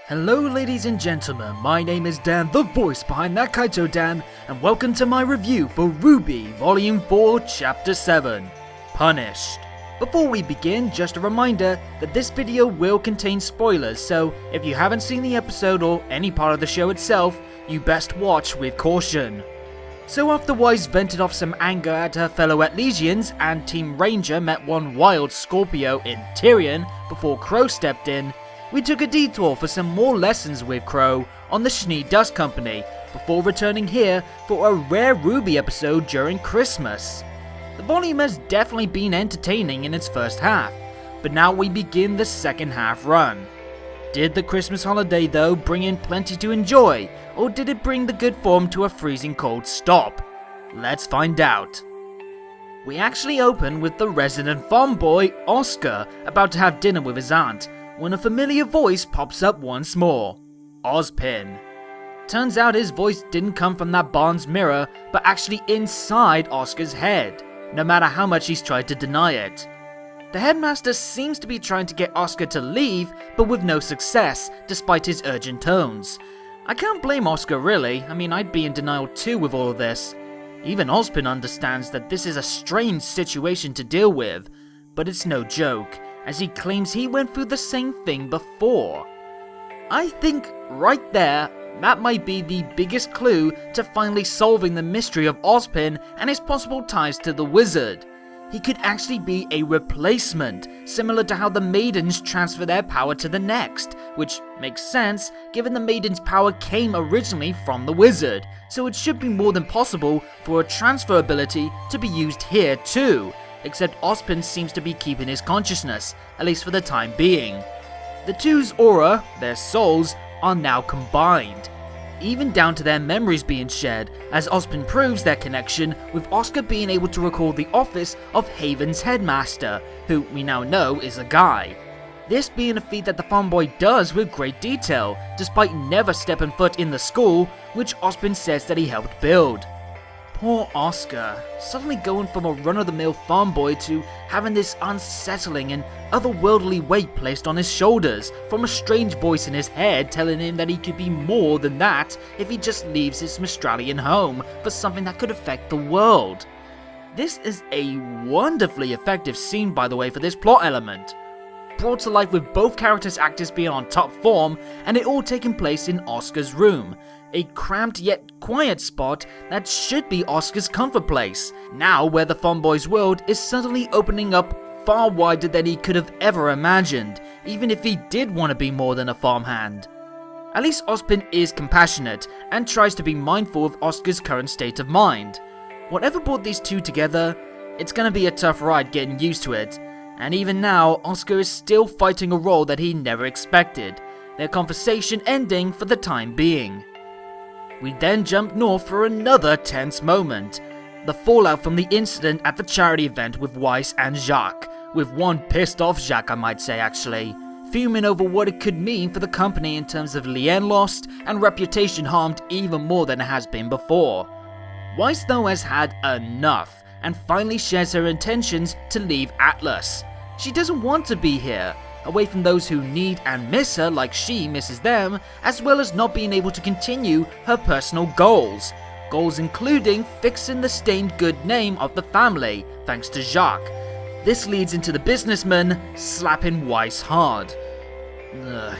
Hello ladies and gentlemen, my name is Dan, the voice behind ThatKaitoDan, and welcome to my review for RWBY Volume 4, Chapter 7, Punished. Before we begin, just a reminder that this video will contain spoilers, so if you haven't seen the episode or any part of the show itself, you best watch with caution. So after Weiss vented off some anger at her fellow Atlesians and Team Ranger met one wild Scorpio in Tyrian before Crow stepped in, we took a detour for some more lessons with Crow on the Schnee Dust Company before returning here for a rare RWBY episode during Christmas. The volume has definitely been entertaining in its first half, but now we begin the second half run. Did the Christmas holiday though bring in plenty to enjoy, or did it bring the good form to a freezing cold stop? Let's find out. We actually open with the resident farm boy, Oscar, about to have dinner with his aunt, when a familiar voice pops up once more. Ozpin. Turns out his voice didn't come from that barn's mirror, but actually inside Oscar's head, no matter how much he's tried to deny it. The headmaster seems to be trying to get Oscar to leave, but with no success, despite his urgent tones. I can't blame Oscar really, I'd be in denial too with all of this. Even Ozpin understands that this is a strange situation to deal with, but it's no joke, as he claims he went through the same thing before. I think right there, that might be the biggest clue to finally solving the mystery of Ozpin and his possible ties to the wizard. He could actually be a replacement, similar to how the maidens transfer their power to the next, which makes sense given the maidens' power came originally from the wizard, so it should be more than possible for a transfer ability to be used here too. Except Ozpin seems to be keeping his consciousness, at least for the time being. The two's aura, their souls, are now combined, even down to their memories being shared, as Ozpin proves their connection with Oscar being able to recall the office of Haven's headmaster, who we now know is a guy. This being a feat that the farm boy does with great detail, despite never stepping foot in the school, which Ozpin says that he helped build. Poor Oscar, suddenly going from a run-of-the-mill farm boy to having this unsettling and otherworldly weight placed on his shoulders from a strange voice in his head telling him that he could be more than that if he just leaves his Mistralian home for something that could affect the world. This is a wonderfully effective scene, by the way, for this plot element. Brought to life with both characters' actors being on top form, and it all taking place in Oscar's room. A cramped yet quiet spot that should be Oscar's comfort place, now where the farm boy's world is suddenly opening up far wider than he could have ever imagined, even if he did want to be more than a farmhand. At least Ozpin is compassionate and tries to be mindful of Oscar's current state of mind. Whatever brought these two together, it's gonna be a tough ride getting used to it, and even now Oscar is still fighting a role that he never expected, their conversation ending for the time being. We then jump north for another tense moment, the fallout from the incident at the charity event with Weiss and Jacques, with one pissed off Jacques I might say actually, fuming over what it could mean for the company in terms of Lien lost and reputation harmed even more than it has been before. Weiss though has had enough and finally shares her intentions to leave Atlas. She doesn't want to be here, away from those who need and miss her like she misses them, as well as not being able to continue her personal goals. Goals including fixing the stained good name of the family, thanks to Jacques. This leads into the businessman slapping Weiss hard. Ugh.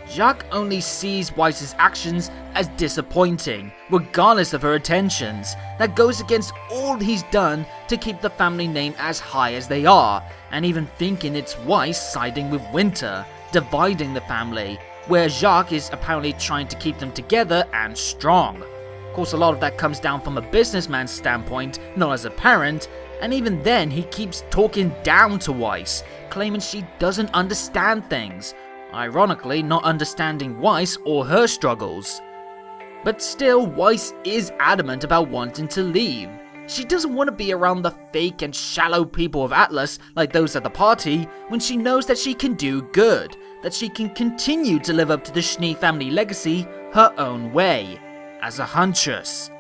Jacques only sees Weiss's actions as disappointing, regardless of her intentions. That goes against all he's done to keep the family name as high as they are, and even thinking it's Weiss siding with Winter, dividing the family, where Jacques is apparently trying to keep them together and strong. Of course, a lot of that comes down from a businessman's standpoint, not as a parent, and even then he keeps talking down to Weiss, claiming she doesn't understand things. Ironically, not understanding Weiss or her struggles. But still, Weiss is adamant about wanting to leave. She doesn't want to be around the fake and shallow people of Atlas like those at the party when she knows that she can do good, that she can continue to live up to the Schnee family legacy her own way, as a huntress.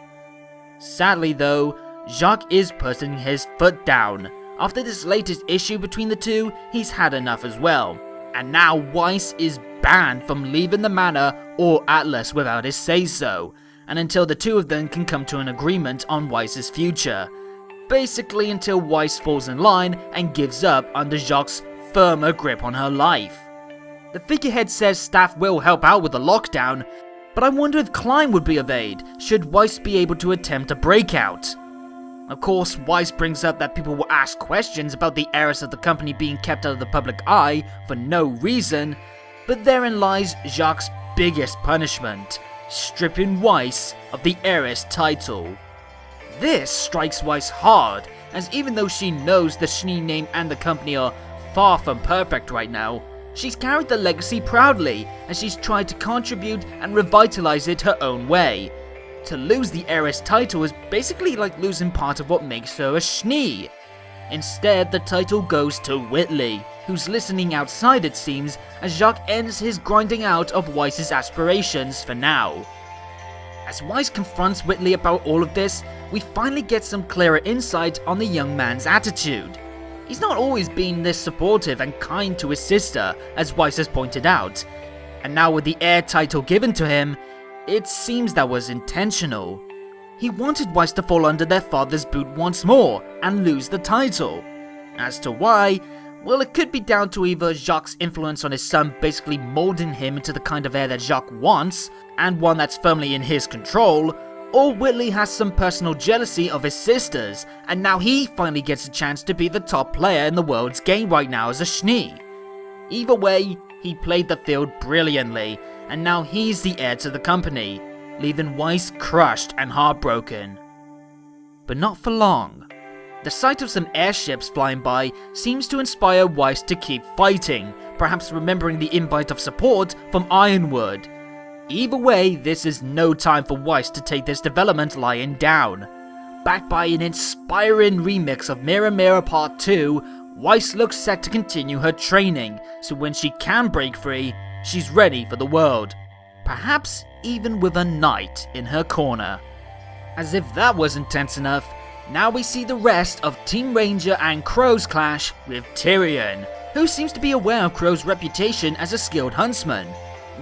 Sadly though, Jacques is putting his foot down. After this latest issue between the two, he's had enough as well. and now Weiss is banned from leaving the manor or Atlas without his say-so, and until the two of them can come to an agreement on Weiss's future. Basically until Weiss falls in line and gives up under Jacques' firmer grip on her life. The figurehead says staff will help out with the lockdown, but I wonder if Klein would be of aid should Weiss be able to attempt a breakout. Of course, Weiss brings up that people will ask questions about the heiress of the company being kept out of the public eye for no reason, but therein lies Jacques' biggest punishment, stripping Weiss of the heiress title. This strikes Weiss hard, as even though she knows the Schnee name and the company are far from perfect right now, she's carried the legacy proudly, as she's tried to contribute and revitalize it her own way. To lose the heiress title is basically like losing part of what makes her a Schnee. Instead, the title goes to Whitley, who's listening outside it seems, as Jacques ends his grinding out of Weiss's aspirations for now. As Weiss confronts Whitley about all of this, we finally get some clearer insight on the young man's attitude. He's not always been this supportive and kind to his sister, as Weiss has pointed out, and now with the heir title given to him, it seems that was intentional. He wanted Weiss to fall under their father's boot once more and lose the title. As to why, well, it could be down to either Jacques' influence on his son basically molding him into the kind of heir that Jacques wants, and one that's firmly in his control, or Whitley has some personal jealousy of his sisters, and now he finally gets a chance to be the top player in the world's game right now as a Schnee. Either way, he played the field brilliantly, and now he's the heir to the company, leaving Weiss crushed and heartbroken. But not for long. The sight of some airships flying by seems to inspire Weiss to keep fighting, perhaps remembering the invite of support from Ironwood. Either way, this is no time for Weiss to take this development lying down. Backed by an inspiring remix of Mirror Mirror Part 2, Weiss looks set to continue her training, so when she can break free, she's ready for the world. Perhaps even with a knight in her corner. As if that wasn't tense enough, now we see the rest of Team Ranger and Crow's clash with Tyrian, who seems to be aware of Crow's reputation as a skilled huntsman.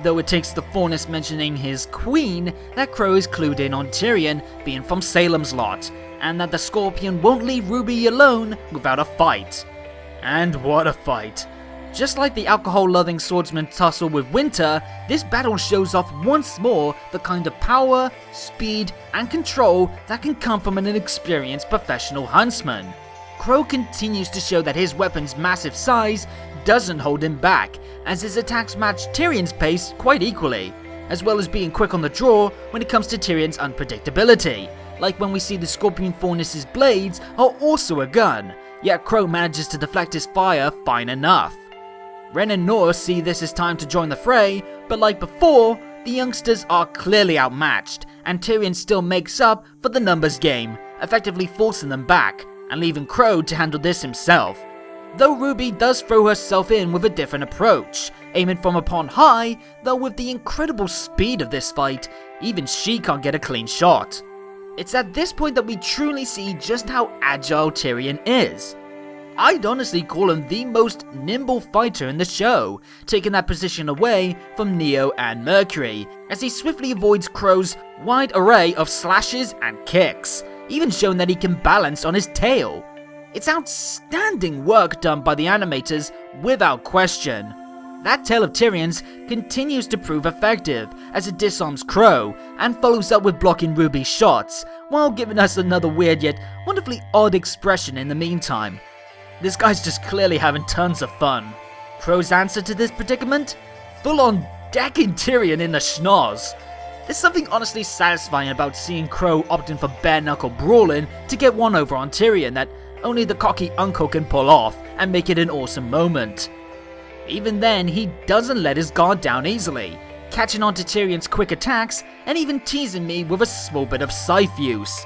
Though it takes the Faunus mentioning his queen that Crow is clued in on Tyrian being from Salem's lot, and that the Scorpion won't leave RWBY alone without a fight. And what a fight. Just like the alcohol-loving swordsman tussle with Winter, this battle shows off once more the kind of power, speed, and control that can come from an inexperienced professional huntsman. Crow continues to show that his weapon's massive size doesn't hold him back, as his attacks match Tyrion's pace quite equally, as well as being quick on the draw when it comes to Tyrion's unpredictability, like when we see the Scorpion Faunus' blades are also a gun, yet Crow manages to deflect his fire fine enough. Ren and Nora see this as time to join the fray, but like before, the youngsters are clearly outmatched, and Tyrian still makes up for the numbers game, effectively forcing them back, and leaving Crow to handle this himself. Though RWBY does throw herself in with a different approach, aiming from upon high, though with the incredible speed of this fight, even she can't get a clean shot. It's at this point that we truly see just how agile Tyrian is. I'd honestly call him the most nimble fighter in the show, taking that position away from Neo and Mercury, as he swiftly avoids Crow's wide array of slashes and kicks, even showing that he can balance on his tail. It's outstanding work done by the animators without question. That tail of Tyrion's continues to prove effective as it disarms Crow and follows up with blocking RWBY's shots, while giving us another weird yet wonderfully odd expression in the meantime. This guy's just clearly having tons of fun. Crow's answer to this predicament? Full on decking Tyrian in the schnoz. There's something honestly satisfying about seeing Crow opting for bare knuckle brawling to get one over on Tyrian that only the cocky uncle can pull off and make it an awesome moment. Even then, he doesn't let his guard down easily, catching on to Tyrion's quick attacks and even teasing me with a small bit of scythe use.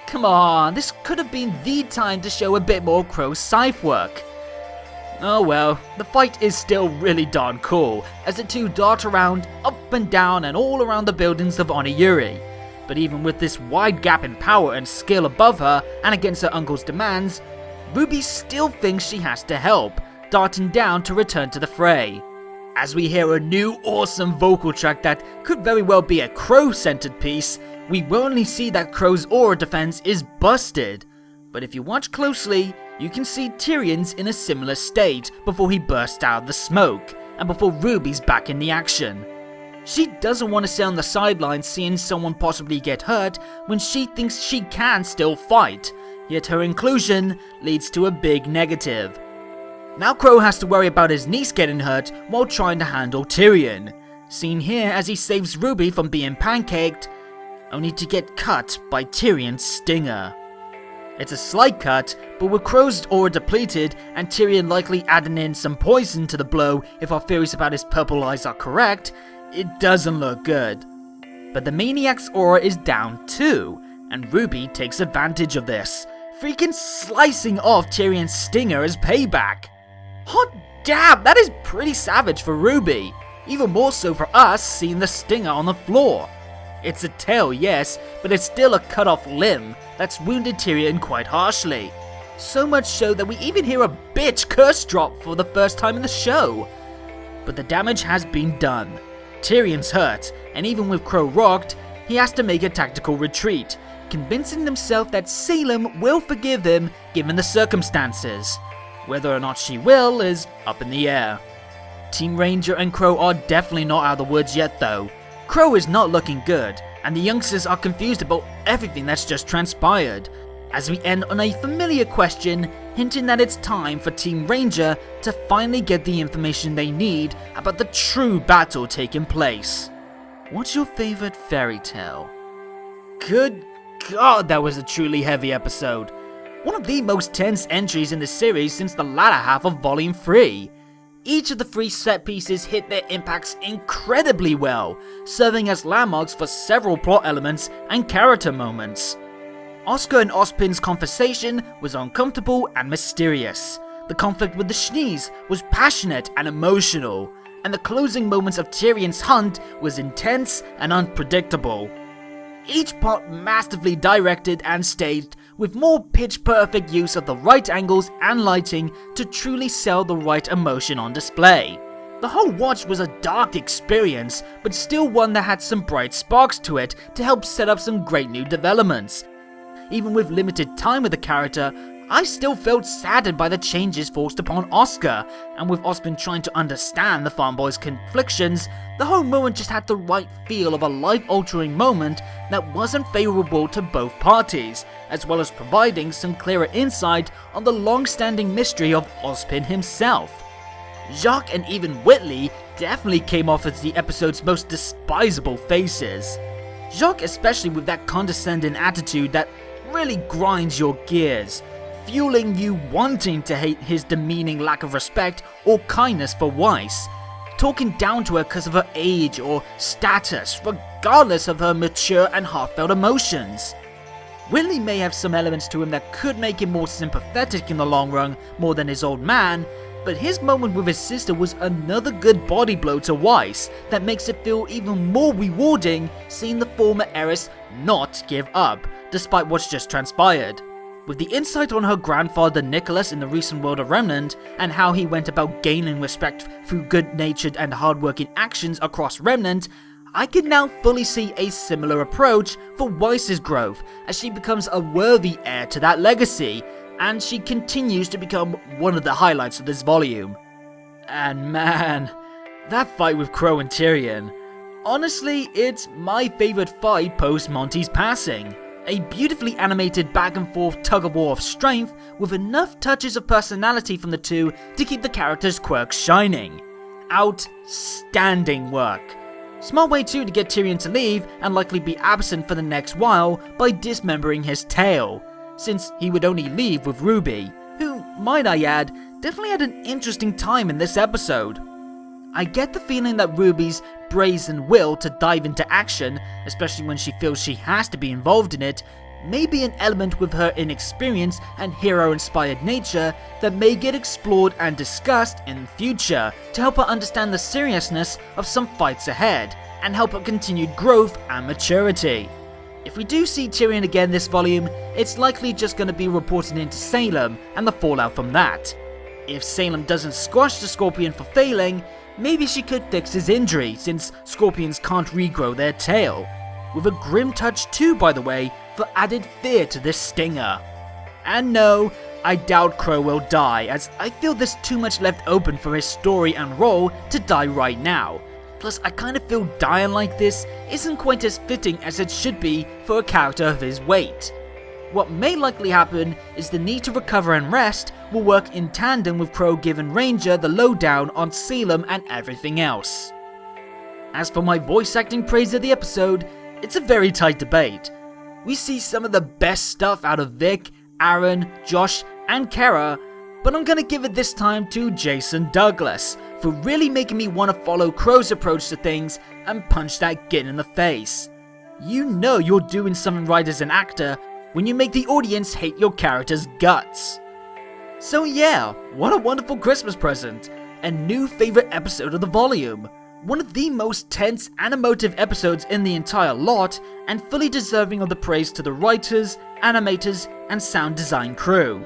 Come on, this could have been the time to show a bit more Crow's scythe work. Oh well, the fight is still really darn cool, as the two dart around, up and down and all around the buildings of Oniyuri. But even with this wide gap in power and skill above her and against her uncle's demands, RWBY still thinks she has to help, darting down to return to the fray. As we hear a new awesome vocal track that could very well be a Crow-centered piece, we only see that Crow's aura defense is busted. But if you watch closely, you can see Tyrian's in a similar state before he bursts out of the smoke, and before RWBY's back in the action. She doesn't want to sit on the sidelines seeing someone possibly get hurt when she thinks she can still fight, yet her inclusion leads to a big negative. Now Crow has to worry about his niece getting hurt while trying to handle Tyrian, seen here as he saves RWBY from being pancaked, only to get cut by Tyrion's stinger. It's a slight cut, but with Crow's aura depleted and Tyrian likely adding in some poison to the blow if our theories about his purple eyes are correct, it doesn't look good. But the Maniac's aura is down too, and RWBY takes advantage of this, freaking slicing off Tyrion's stinger as payback. Hot damn, that is pretty savage for RWBY, even more so for us seeing the stinger on the floor. It's a tail, yes, but it's still a cut off limb that's wounded Tyrian quite harshly. So much so that we even hear a bitch curse drop for the first time in the show. But the damage has been done. Tyrion's hurt, and even with Crow rocked, he has to make a tactical retreat, convincing himself that Salem will forgive him given the circumstances. Whether or not she will is up in the air. Team Ranger and Crow are definitely not out of the woods yet though. Crow is not looking good, and the youngsters are confused about everything that's just transpired, as we end on a familiar question hinting that it's time for Team Ranger to finally get the information they need about the true battle taking place. What's your favorite fairy tale? Good God, that was a truly heavy episode. One of the most tense entries in the series since the latter half of Volume 3. Each of the 3 set pieces hit their impacts incredibly well, serving as landmarks for several plot elements and character moments. Oscar and Ozpin's conversation was uncomfortable and mysterious. The conflict with the Shnees was passionate and emotional, and the closing moments of Tyrion's hunt was intense and unpredictable. Each part masterfully directed and staged with more pitch-perfect use of the right angles and lighting to truly sell the right emotion on display. The whole watch was a dark experience, but still one that had some bright sparks to it to help set up some great new developments. Even with limited time with the character, I still felt saddened by the changes forced upon Oscar, and with Ozpin trying to understand the farm boy's conflictions, the whole moment just had the right feel of a life-altering moment that wasn't favourable to both parties, as well as providing some clearer insight on the long-standing mystery of Ozpin himself. Jacques and even Whitley definitely came off as the episode's most despisable faces. Jacques especially with that condescending attitude that really grinds your gears, fueling you wanting to hate his demeaning lack of respect or kindness for Weiss, talking down to her because of her age or status, regardless of her mature and heartfelt emotions. Whitley may have some elements to him that could make him more sympathetic in the long run more than his old man, but his moment with his sister was another good body blow to Weiss that makes it feel even more rewarding seeing the former heiress not give up, despite what's just transpired. With the insight on her grandfather Nicholas in the recent world of Remnant, and how he went about gaining respect through good-natured and hard-working actions across Remnant, I can now fully see a similar approach for Weiss's growth as she becomes a worthy heir to that legacy, and she continues to become one of the highlights of this volume. And man, that fight with Crow and Tyrian. Honestly, it's my favourite fight post Monty's passing. A beautifully animated back and forth tug of war of strength with enough touches of personality from the two to keep the characters' quirks shining. Outstanding work. Smart way too to get Tyrian to leave and likely be absent for the next while by dismembering his tail, since he would only leave with RWBY, who, might I add, definitely had an interesting time in this episode. I get the feeling that RWBY's brazen will to dive into action, especially when she feels she has to be involved in it, may be an element with her inexperience and hero-inspired nature that may get explored and discussed in the future to help her understand the seriousness of some fights ahead, and help her continued growth and maturity. If we do see Tyrian again this volume, it's likely just going to be reporting into Salem and the fallout from that. if Salem doesn't squash the Scorpion for failing, maybe she could fix his injury since scorpions can't regrow their tail. With a grim touch too, by the way, for added fear to this stinger. And no, I doubt Crow will die, as I feel there's too much left open for his story and role to die right now. Plus, I kinda feel dying like this isn't quite as fitting as it should be for a character of his weight. What may likely happen is the need to recover and rest will work in tandem with Crow giving Ranger the lowdown on Salem and everything else. As for my voice acting praise of the episode, it's a very tight debate. We see some of the best stuff out of Vic, Aaron, Josh, and Kara, but I'm gonna give it this time to Jason Douglas for really making me want to follow Crow's approach to things and punch that git in the face. You know you're doing something right as an actor when you make the audience hate your character's guts. So yeah, what a wonderful Christmas present, a new favourite episode of the volume. One of the most tense and emotive episodes in the entire lot, and fully deserving of the praise to the writers, animators, and sound design crew.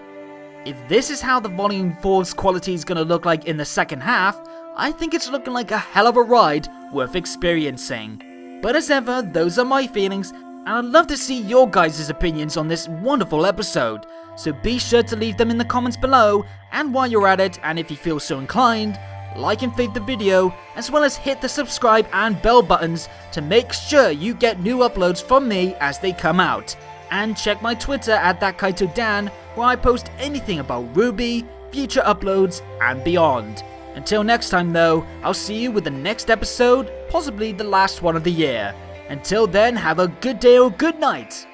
If this is how the Volume 4's quality is going to look like in the second half, I think it's looking like a hell of a ride worth experiencing. But as ever, those are my feelings, and I'd love to see your guys' opinions on this wonderful episode, so be sure to leave them in the comments below, and while you're at it, and if you feel so inclined, like and fave the video, as well as hit the subscribe and bell buttons to make sure you get new uploads from me as they come out. And check my Twitter at ThatKaitoDan, where I post anything about RWBY, future uploads, and beyond. Until next time though, I'll see you with the next episode, possibly the last one of the year. Until then, have a good day or good night,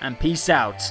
and peace out.